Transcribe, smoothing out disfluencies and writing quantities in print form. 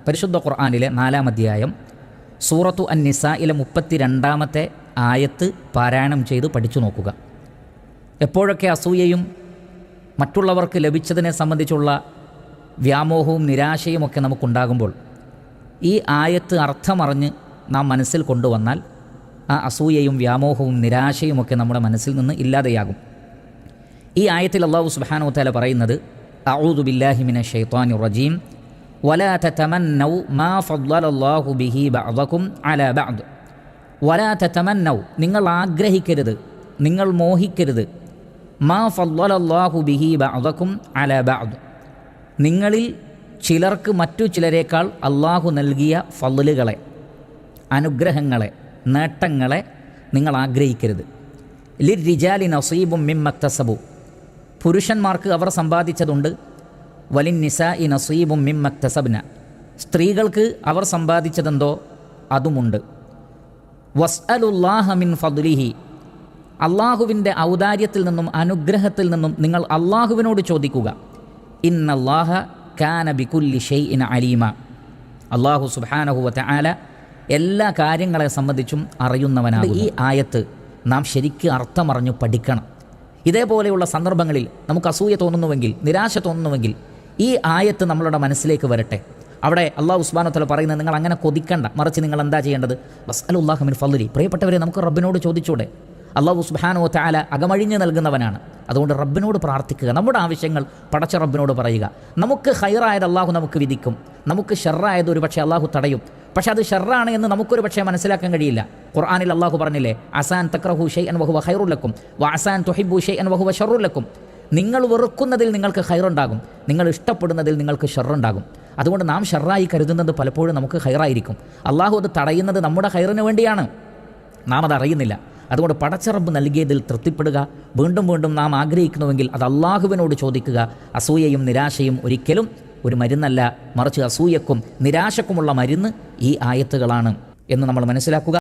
പരിശുദ്ധ ഖുർആനിലെ 4-ാം അധ്യായം സൂറത്തു അൻ-നിസായിലെ 32-ാമത്തെ ആയത്ത് പാരായണം ചെയ്ത് പഠിച്ചു നോക്കുക. എപ്പോഴൊക്കെ അസൂയയും മറ്റുള്ളവർക്ക് ലഭിച്ചതിനെ സംബന്ധിച്ചുള്ള വ്യാമോഹവും നിരാശയുമൊക്കെ നമുക്കുണ്ടാകുമ്പോൾ ഈ ആയത്ത് അർത്ഥമറിഞ്ഞ് നാം മനസ്സിൽ കൊണ്ടുവന്നാൽ ആ അസൂയയും വ്യാമോഹവും നിരാശയുമൊക്കെ നമ്മുടെ മനസ്സിൽ നിന്ന് ഇല്ലാതെയാകും. ഈ ആയത്തിൽ അല്ലാഹു സുബ്ഹാനഹു വ തആല പറയുന്നത്, അഊദു ബില്ലാഹി മിനശ് ശൈത്വാനിർ റജീം വലാ തതമന്നൗ മാ ഫദ്ദലല്ലാഹു ബിഹി ബഅദകും അലാ ബഅദ്. വലാ തതമന്നൗ, നിങ്ങൾ ആഗ്രഹിക്കരുത്, നിങ്ങൾ മോഹിക്കരുത്, മാ ഫദ്ദലല്ലാഹു ബിഹി ബഅദകും അലാ ബഅദ്, നിങ്ങളിൽ ചിലർക്ക് മറ്റു ചിലരേക്കാൾ അള്ളാഹു നൽകിയ ഫളലുകളെ, അനുഗ്രഹങ്ങളെ, നേട്ടങ്ങളെ നിങ്ങൾ ആഗ്രഹിക്കരുത്. ലിർരിജാലി നസീബും മിമ്മക്തസബു, പുരുഷന്മാർക്ക് അവർ സമ്പാദിച്ചതുണ്ട്. വലിന്നിസാഇ നസീബും മിമ്മക്തസബ്ന, സ്ത്രീകൾക്ക് അവർ സമ്പാദിച്ചതെന്തോ അതുമുണ്ട്. വസ്അലുല്ലാഹ മിൻ ഫദ്ലിഹി, അള്ളാഹുവിൻ്റെ ഔദാര്യത്തിൽ നിന്നും അനുഗ്രഹത്തിൽ നിന്നും നിങ്ങൾ അള്ളാഹുവിനോട് ചോദിക്കുക. ഇന്നല്ലാഹ കാന ബികുല്ലി ഷൈഇൻ അലീമ, അള്ളാഹു സുബ്ഹാനഹു വ തആല എല്ലാ കാര്യങ്ങളെ സംബന്ധിച്ചും അറിയുന്നവനാണ്. ഈ ആയത്ത് നാം ശരിക്ക് അർത്ഥമറിഞ്ഞു പഠിക്കണം. ഇതേപോലെയുള്ള സന്ദർഭങ്ങളിൽ നമുക്ക് അസൂയ തോന്നുന്നുവെങ്കിൽ, നിരാശ തോന്നുന്നുവെങ്കിൽ ഈ ആയത്ത് നമ്മളുടെ മനസ്സിലേക്ക് വരട്ടെ. അവിടെ അള്ളാഹു സുബ്ഹാനഹു വ തആല പറയുന്നത് നിങ്ങൾ അങ്ങനെ കൊതിക്കണ്ട, മറിച്ച് നിങ്ങൾ എന്താ ചെയ്യേണ്ടത്? വസ്അലുല്ലാഹ മിൻ ഫദ്ലി, പ്രിയപ്പെട്ടവരെ നമുക്ക് റബ്ബിനോട് ചോദിച്ചൂടെ? അള്ളാഹു സുബ്ഹാനഹു വ തആല അകമഴിഞ്ഞ് നൽകുന്നവനാണ്. അതുകൊണ്ട് റബ്ബിനോട് പ്രാർത്ഥിക്കുക, നമ്മുടെ ആവശ്യങ്ങൾ പടച്ച റബ്ബിനോട് പറയുക. നമുക്ക് ഖൈറായത് അള്ളാഹു നമുക്ക് വിധിക്കും, നമുക്ക് ഷർറായത് ഒരു പക്ഷേ അള്ളാഹു തടയും. പക്ഷേ അത് ഷർറാണ് എന്ന് നമുക്കൊരു പക്ഷേ മനസ്സിലാക്കാൻ കഴിയില്ല. ഖുർആനിൽ അള്ളാഹു പറഞ്ഞില്ലേ, അസാൻ തക്റഹു ഷൈഅൻ വഹുവ ഖൈറുൽ ലക്കും വഅസാൻ തുഹിബ്ബു ഷൈഅൻ വഹുവ ഷർറുൽ ലക്കും, നിങ്ങൾ വെറുക്കുന്നതിൽ നിങ്ങൾക്ക് ഖൈറുണ്ടാകും, നിങ്ങൾ ഇഷ്ടപ്പെടുന്നതിൽ നിങ്ങൾക്ക് ഷർറുണ്ടാകും. അതുകൊണ്ട് നാം ഷർറായി കരുതുന്നത് പലപ്പോഴും നമുക്ക് ഖൈറായിരിക്കും. അള്ളാഹു അത് തടയുന്നത് നമ്മുടെ ഖൈറിന് വേണ്ടിയാണ്, നാം അത് അറിയുന്നില്ല. അതുകൊണ്ട് പടച്ച റബ്ബ് നൽകിയതിൽ തൃപ്തിപ്പെടുക. വീണ്ടും വീണ്ടും നാം ആഗ്രഹിക്കുന്നുവെങ്കിൽ അത് അള്ളാഹുവിനോട് ചോദിക്കുക. അസൂയയും നിരാശയും ഒരിക്കലും ഒരു മരുന്നല്ല, മറിച്ച് അസൂയക്കും നിരാശക്കുമുള്ള മരുന്ന് ഈ ആയത്തുകളാണ് എന്ന് നമ്മൾ മനസ്സിലാക്കുക.